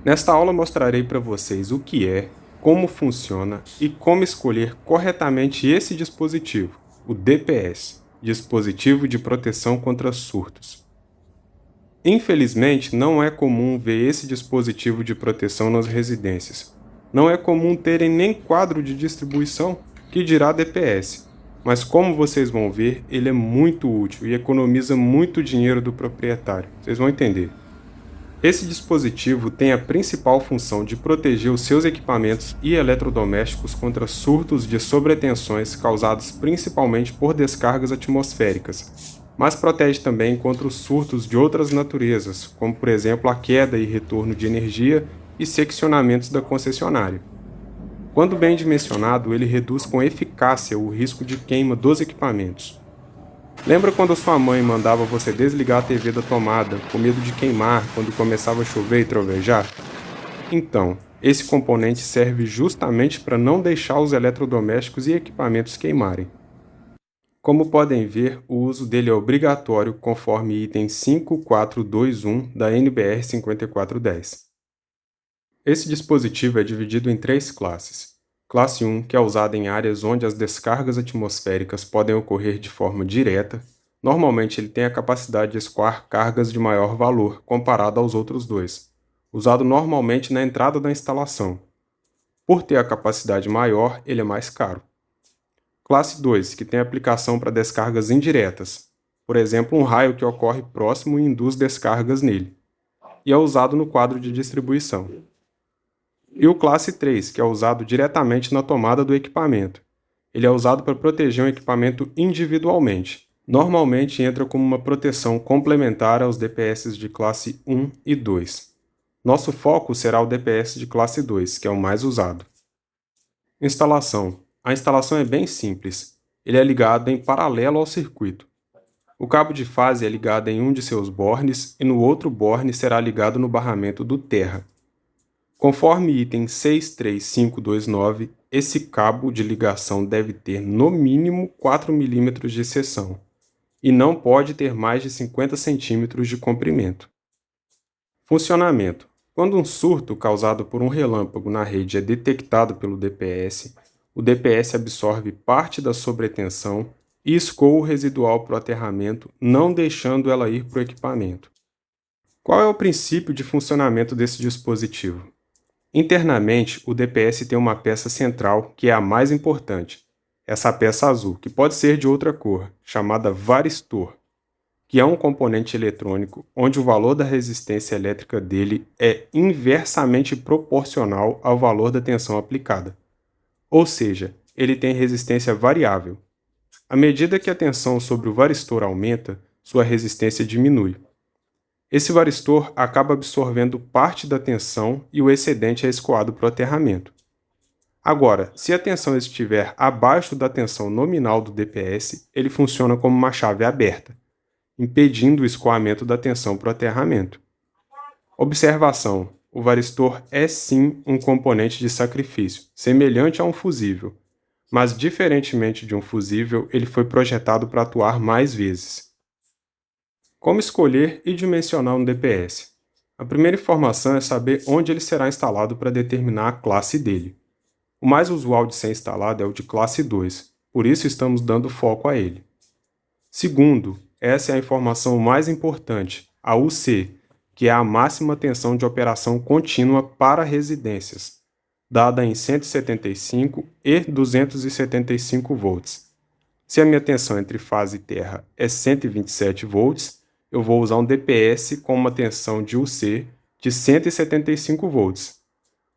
Nesta aula mostrarei para vocês o que é, como funciona e como escolher corretamente esse dispositivo, o DPS, Dispositivo de Proteção contra Surtos. Infelizmente, não é comum ver esse dispositivo de proteção nas residências. Não é comum terem nem quadro de distribuição, que dirá DPS. Mas como vocês vão ver, ele é muito útil e economiza muito dinheiro do proprietário. Vocês vão entender. Esse dispositivo tem a principal função de proteger os seus equipamentos e eletrodomésticos contra surtos de sobretensões causados principalmente por descargas atmosféricas, mas protege também contra os surtos de outras naturezas, como por exemplo a queda e retorno de energia e seccionamentos da concessionária. Quando bem dimensionado, ele reduz com eficácia o risco de queima dos equipamentos. Lembra quando sua mãe mandava você desligar a TV da tomada, com medo de queimar quando começava a chover e trovejar? Então, esse componente serve justamente para não deixar os eletrodomésticos e equipamentos queimarem. Como podem ver, o uso dele é obrigatório conforme item 5421 da NBR 5410. Esse dispositivo é dividido em três classes. Classe 1, que é usada em áreas onde as descargas atmosféricas podem ocorrer de forma direta. Normalmente ele tem a capacidade de escoar cargas de maior valor comparado aos outros dois, usado normalmente na entrada da instalação. Por ter a capacidade maior, ele é mais caro. Classe 2, que tem aplicação para descargas indiretas, por exemplo, um raio que ocorre próximo e induz descargas nele, e é usado no quadro de distribuição. E o classe 3, que é usado diretamente na tomada do equipamento. Ele é usado para proteger um equipamento individualmente. Normalmente entra como uma proteção complementar aos DPS de classe 1 e 2. Nosso foco será o DPS de classe 2, que é o mais usado. Instalação. A instalação é bem simples. Ele é ligado em paralelo ao circuito. O cabo de fase é ligado em um de seus bornes e no outro borne será ligado no barramento do terra. Conforme item 63529, esse cabo de ligação deve ter no mínimo 4 mm de seção e não pode ter mais de 50 cm de comprimento. Funcionamento. Quando um surto causado por um relâmpago na rede é detectado pelo DPS, o DPS absorve parte da sobretensão e escoa o residual para o aterramento, não deixando ela ir para o equipamento. Qual é o princípio de funcionamento desse dispositivo? Internamente, o DPS tem uma peça central que é a mais importante, essa peça azul, que pode ser de outra cor, chamada varistor, que é um componente eletrônico onde o valor da resistência elétrica dele é inversamente proporcional ao valor da tensão aplicada. Ou seja, ele tem resistência variável. À medida que a tensão sobre o varistor aumenta, sua resistência diminui. Esse varistor acaba absorvendo parte da tensão e o excedente é escoado para o aterramento. Agora, se a tensão estiver abaixo da tensão nominal do DPS, ele funciona como uma chave aberta, impedindo o escoamento da tensão para o aterramento. Observação: o varistor é sim um componente de sacrifício, semelhante a um fusível, mas diferentemente de um fusível, ele foi projetado para atuar mais vezes. Como escolher e dimensionar um DPS? A primeira informação é saber onde ele será instalado para determinar a classe dele. O mais usual de ser instalado é o de classe 2, por isso estamos dando foco a ele. Segundo, essa é a informação mais importante, a UC, que é a máxima tensão de operação contínua para residências, dada em 175 e 275 volts. Se a minha tensão entre fase e terra é 127 volts, eu vou usar um DPS com uma tensão de UC de 175 volts.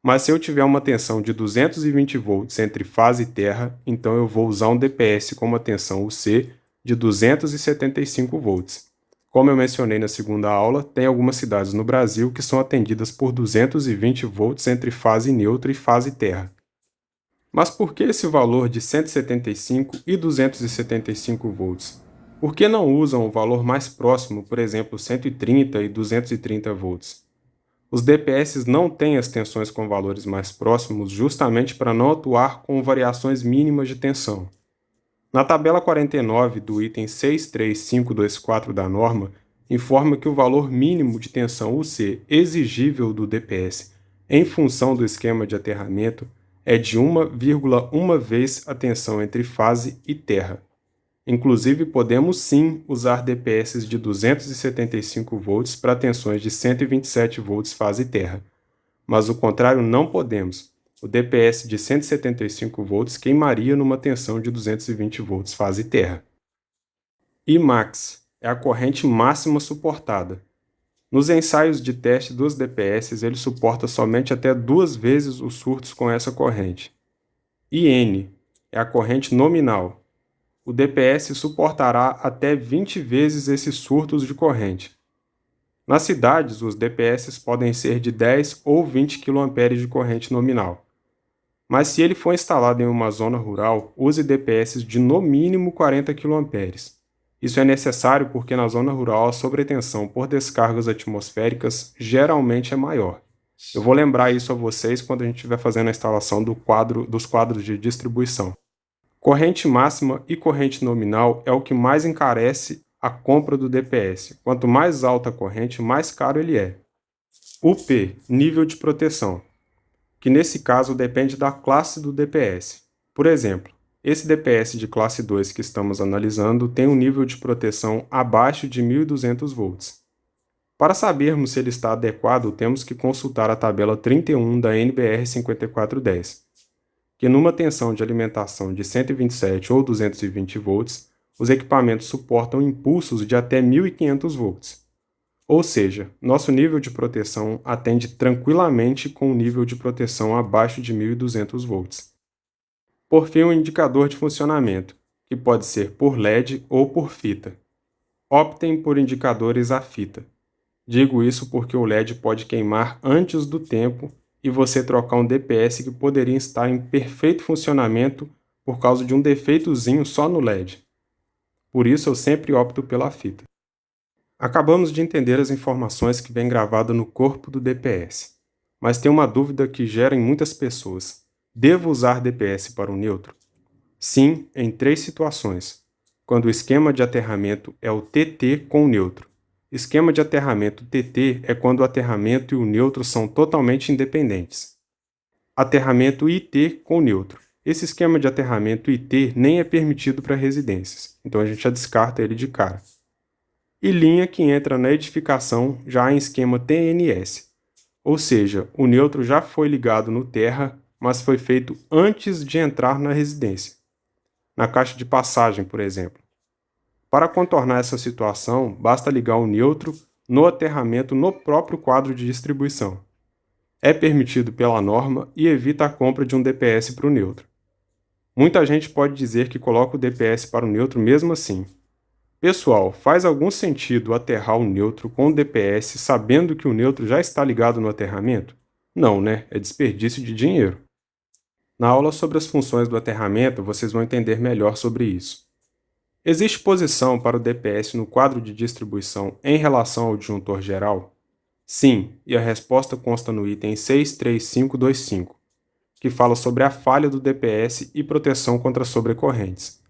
Mas se eu tiver uma tensão de 220 volts entre fase e terra, então eu vou usar um DPS com uma tensão UC de 275 volts. Como eu mencionei na segunda aula, tem algumas cidades no Brasil que são atendidas por 220 volts entre fase neutra e fase terra. Mas por que esse valor de 175 e 275 volts? Por que não usam o valor mais próximo, por exemplo, 130 e 230 volts? Os DPS não têm as tensões com valores mais próximos justamente para não atuar com variações mínimas de tensão. Na tabela 49 do item 63524 da norma, informa que o valor mínimo de tensão UC exigível do DPS em função do esquema de aterramento é de 1,1 vez a tensão entre fase e terra. Inclusive, podemos sim usar DPS de 275 volts para tensões de 127 volts fase terra, mas o contrário não podemos. O DPS de 175 volts queimaria numa tensão de 220 volts fase terra. Imax é a corrente máxima suportada. Nos ensaios de teste dos DPS, ele suporta somente até 2 vezes os surtos com essa corrente. IN é a corrente nominal. O DPS suportará até 20 vezes esses surtos de corrente. Nas cidades, os DPS podem ser de 10 ou 20 kA de corrente nominal. Mas se ele for instalado em uma zona rural, use DPS de no mínimo 40 kA. Isso é necessário porque na zona rural a sobretensão por descargas atmosféricas geralmente é maior. Eu vou lembrar isso a vocês quando a gente estiver fazendo a instalação dos quadros de distribuição. Corrente máxima e corrente nominal é o que mais encarece a compra do DPS. Quanto mais alta a corrente, mais caro ele é. UP, nível de proteção, que nesse caso depende da classe do DPS. Por exemplo, esse DPS de classe 2 que estamos analisando tem um nível de proteção abaixo de 1.200 volts. Para sabermos se ele está adequado, temos que consultar a tabela 31 da NBR 5410. Que numa tensão de alimentação de 127 ou 220 volts, os equipamentos suportam impulsos de até 1.500 volts. Ou seja, nosso nível de proteção atende tranquilamente com um nível de proteção abaixo de 1.200 volts. Por fim, um indicador de funcionamento, que pode ser por LED ou por fita. Optem por indicadores a fita. Digo isso porque o LED pode queimar antes do tempo e você trocar um DPS que poderia estar em perfeito funcionamento por causa de um defeitozinho só no LED. Por isso eu sempre opto pela fita. Acabamos de entender as informações que vem gravada no corpo do DPS, mas tem uma dúvida que gera em muitas pessoas. Devo usar DPS para o neutro? Sim, em 3 situações. Quando o esquema de aterramento é o TT com o neutro. Esquema de aterramento TT é quando o aterramento e o neutro são totalmente independentes. Aterramento IT com neutro. Esse esquema de aterramento IT nem é permitido para residências, então a gente já descarta ele de cara. E linha que entra na edificação já em esquema TNS, ou seja, o neutro já foi ligado no terra, mas foi feito antes de entrar na residência. Na caixa de passagem, por exemplo. Para contornar essa situação, basta ligar o neutro no aterramento no próprio quadro de distribuição. É permitido pela norma e evita a compra de um DPS para o neutro. Muita gente pode dizer que coloca o DPS para o neutro mesmo assim. Pessoal, faz algum sentido aterrar o neutro com o DPS sabendo que o neutro já está ligado no aterramento? Não, né? É desperdício de dinheiro. Na aula sobre as funções do aterramento, vocês vão entender melhor sobre isso. Existe posição para o DPS no quadro de distribuição em relação ao disjuntor geral? Sim, e a resposta consta no item 63525, que fala sobre a falha do DPS e proteção contra sobrecorrentes.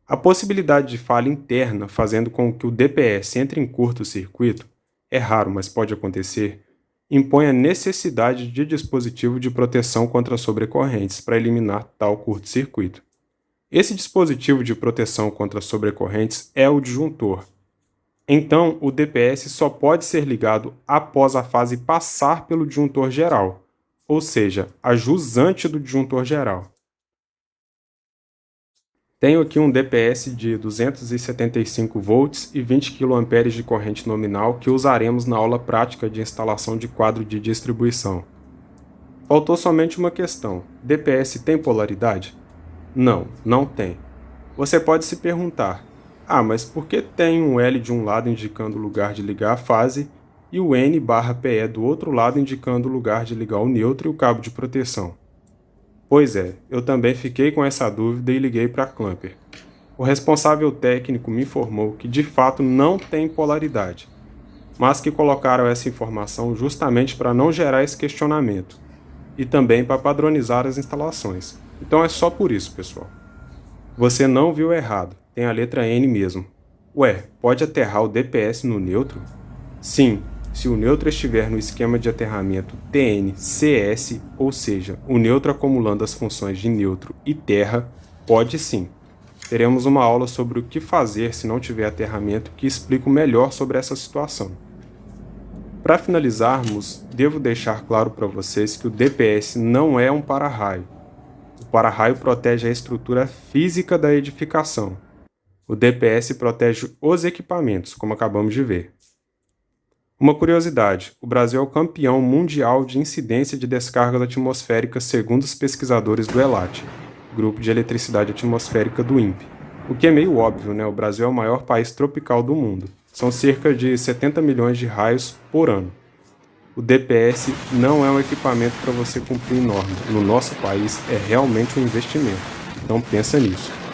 A possibilidade de falha interna fazendo com que o DPS entre em curto-circuito, é raro, mas pode acontecer, impõe a necessidade de dispositivo de proteção contra sobrecorrentes para eliminar tal curto-circuito. Esse dispositivo de proteção contra sobrecorrentes é o disjuntor. Então, o DPS só pode ser ligado após a fase passar pelo disjuntor geral, ou seja, a jusante do disjuntor geral. Tenho aqui um DPS de 275 volts e 20 kA de corrente nominal que usaremos na aula prática de instalação de quadro de distribuição. Faltou somente uma questão: DPS tem polaridade? Não, não tem. Você pode se perguntar, mas por que tem um L de um lado indicando o lugar de ligar a fase e o N/PE do outro lado indicando o lugar de ligar o neutro e o cabo de proteção? Pois é, eu também fiquei com essa dúvida e liguei para a Clamper. O responsável técnico me informou que de fato não tem polaridade, mas que colocaram essa informação justamente para não gerar esse questionamento e também para padronizar as instalações. Então é só por isso, pessoal. Você não viu errado, tem a letra N mesmo. Ué, pode aterrar o DPS no neutro? Sim, se o neutro estiver no esquema de aterramento TN-CS, ou seja, o neutro acumulando as funções de neutro e terra, pode sim. Teremos uma aula sobre o que fazer se não tiver aterramento que explico melhor sobre essa situação. Para finalizarmos, devo deixar claro para vocês que o DPS não é um para-raio. O para-raio protege a estrutura física da edificação. O DPS protege os equipamentos, como acabamos de ver. Uma curiosidade: o Brasil é o campeão mundial de incidência de descargas atmosféricas segundo os pesquisadores do ELAT, Grupo de Eletricidade Atmosférica do INPE. O que é meio óbvio, né? O Brasil é o maior país tropical do mundo. São cerca de 70 milhões de raios por ano. O DPS não é um equipamento para você cumprir norma. No nosso país é realmente um investimento. Então pensa nisso.